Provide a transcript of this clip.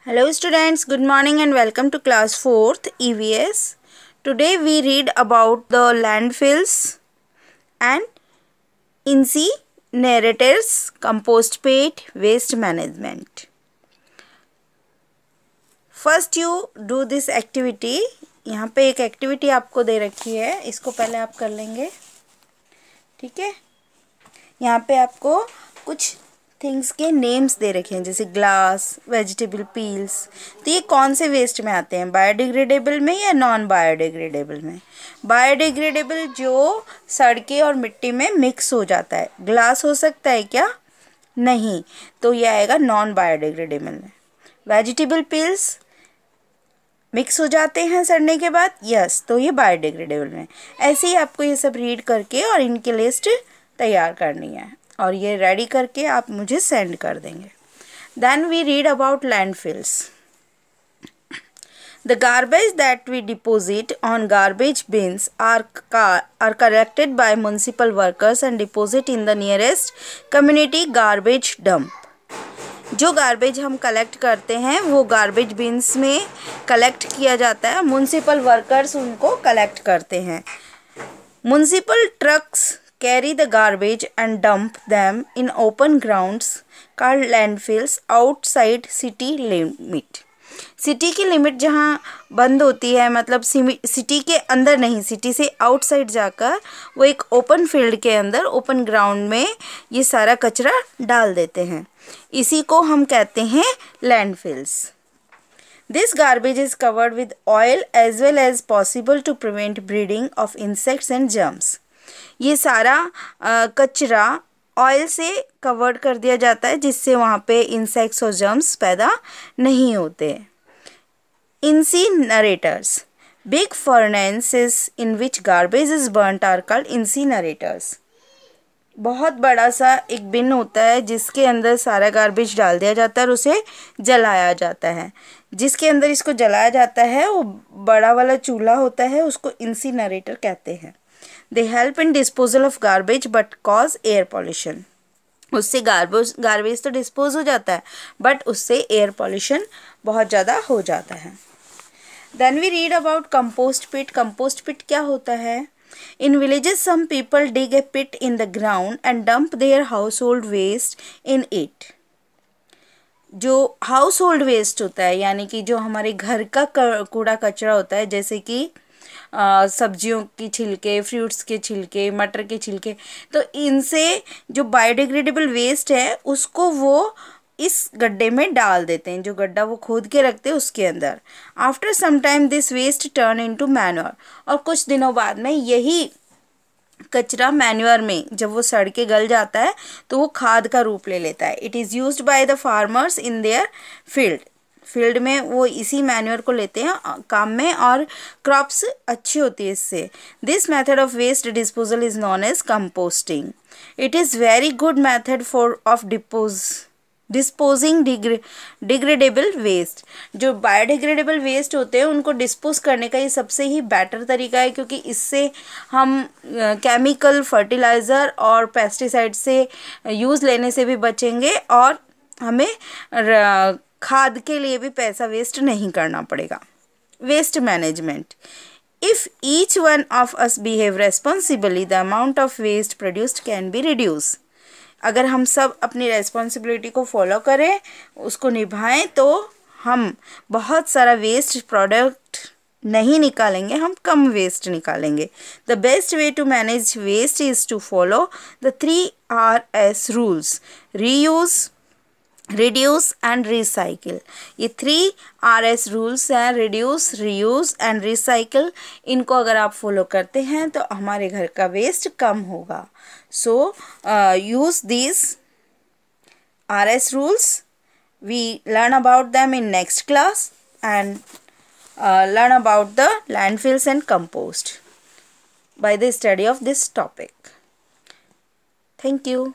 Hello students, good morning and welcome to class 4th EVS. Today we read about the landfills and incinerators, compost pit, waste management. First you do this activity. यहाँ पे एक activity आपको दे रखी है, इसको पहले आप कर लेंगे, ठीक है। यहाँ पे आपको कुछ थिंग्स के नेम्स दे रखे हैं, जैसे ग्लास, वेजिटेबल पील्स। तो ये कौन से वेस्ट में आते हैं, बायोडिग्रेडेबल में या नॉन बायोडिग्रेडेबल में? बायोडिग्रेडेबल जो सड़के और मिट्टी में मिक्स हो जाता है। ग्लास हो सकता है क्या? नहीं, तो ये आएगा नॉन बायोडिग्रेडेबल में। वेजिटेबल पील्स मिक्स हो जाते हैं सड़ने के बाद, यस, तो ये बायोडिग्रेडेबल में। ऐसे ही आपको ये सब रीड करके और इनकी लिस्ट तैयार करनी है और ये रेडी करके आप मुझे सेंड कर देंगे। Then we read about landfills. The garbage that we deposit on garbage bins are collected by municipal workers and deposit in the nearest community garbage dump. जो गार्बेज हम कलेक्ट करते हैं वो गार्बेज बिन्स में collect किया जाता है। Municipal workers उनको कलेक्ट करते हैं। Municipal trucks carry the garbage and dump them in open grounds called landfills outside city limit. City की लिमिट जहाँ बंद होती है, मतलब सिटी के अंदर नहीं, सिटी से आउटसाइड जाकर वो एक ओपन फील्ड के अंदर, ओपन ग्राउंड में ये सारा कचरा डाल देते हैं। इसी को हम कहते हैं landfills. This garbage is covered with oil as well as possible to prevent breeding of insects and germs. ये सारा कचरा ऑयल से कवर्ड कर दिया जाता है, जिससे वहाँ पे इंसेक्ट्स और जर्म्स पैदा नहीं होते। Incinerators, big furnaces in which garbage is burnt are called incinerators. बहुत बड़ा सा एक बिन होता है जिसके अंदर सारा गार्बेज डाल दिया जाता है और उसे जलाया जाता है। जिसके अंदर इसको जलाया जाता है वो बड़ा वाला चूल्हा होता है, उसको इंसिनरेटर कहते हैं। They help in disposal of garbage but cause air pollution. उससे गार्बेज तो डिस्पोज हो जाता है बट उससे एयर पॉल्यूशन बहुत ज़्यादा हो जाता है। Then we read about compost pit. Compost pit क्या होता है? In villages some people dig a pit in the ground and dump their household waste in it. जो हाउस होल्ड वेस्ट होता है, यानी कि जो हमारे घर का कूड़ा कचरा होता है, जैसे कि सब्जियों की छिलके, फ्रूट्स के छिलके, मटर के छिलके, तो इनसे जो बायोडिग्रेडेबल वेस्ट है उसको वो इस गड्ढे में डाल देते हैं, जो गड्ढा वो खोद के रखते हैं उसके अंदर। After some time this waste turn into manure, और कुछ दिनों बाद में यही कचरा मैन्योर में जब वो सड़ के गल जाता है तो वो खाद का रूप ले लेता है। It is used by the farmers in their field में वो इसी मैन्योर को लेते हैं काम में, और क्रॉप्स अच्छी होती है इससे। This method of waste disposal is known as composting. It is very good method of disposing degradable waste. जो बायोडिग्रेडेबल वेस्ट होते हैं उनको डिस्पोज करने का ये सबसे ही बेटर तरीका है, क्योंकि इससे हम केमिकल फर्टिलाइज़र और पेस्टिसाइड से यूज़ लेने से भी बचेंगे और हमें खाद के लिए भी पैसा वेस्ट नहीं करना पड़ेगा। Waste management, if each one of us behave responsibly the amount of waste produced can be reduce. अगर हम सब अपनी रेस्पॉन्सिबिलिटी को फॉलो करें, उसको निभाएं, तो हम बहुत सारा वेस्ट प्रोडक्ट नहीं निकालेंगे, हम कम वेस्ट निकालेंगे। The best way to manage waste is to follow the 3RS rules: reuse, reduce and recycle. ये 3RS रूल्स हैं, रिड्यूस, रीयूज़ एंड रिसाइकिल। इनको अगर आप फॉलो करते हैं तो हमारे घर का वेस्ट कम होगा। So use these RS rules. We learn about them in next class and learn about the landfills and compost by the study of this topic. Thank you.